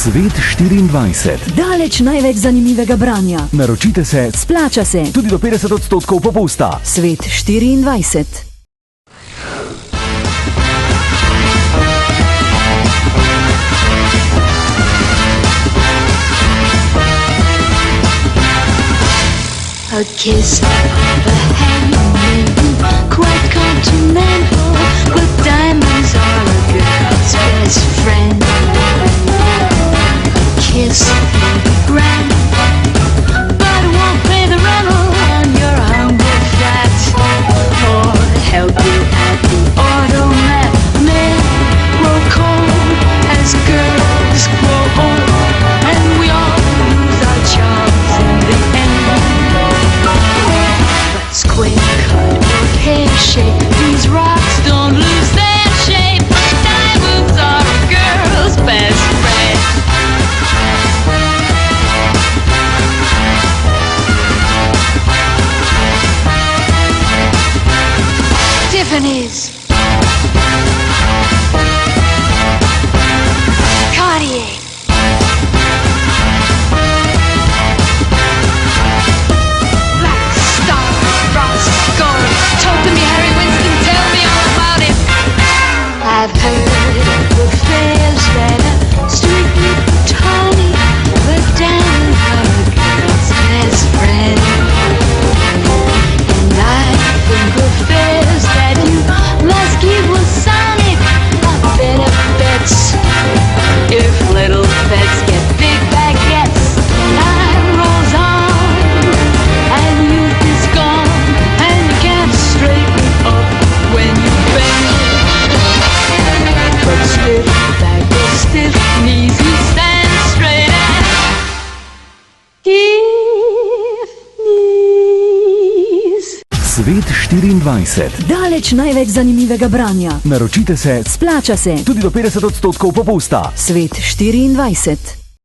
Svet 24. Daleč največ zanimivega branja. Naročite se, Splača se. tudi do 50% popusta. Svet 24. A kiss of a handmaiden, quite continental, but diamonds are a girl's best friend. A kiss may be grand, but it won't pay the rental on your humble flat, or help you at the automat. Men grow cold as girls grow old, and we all lose our charms in the end. Square cut or pear shape, these rocks don't lose their shape. Diamonds are a girl's best friend. Tiffany's, Cartier, I've heard of affairs that are strictly platonic, but diamonds are a girl's best friend. And I think affairs that you must keep with sonic are better bets. If little bets get big baguettes, time rolls on and youth is gone, and you can't straighten up when you bend. But stiff back or stiff knees, you stand straight and give knees. Svet 24. Daleč največ zanimivega branja. Naročite se, Splača se. tudi do 50% popusta. Svet 24.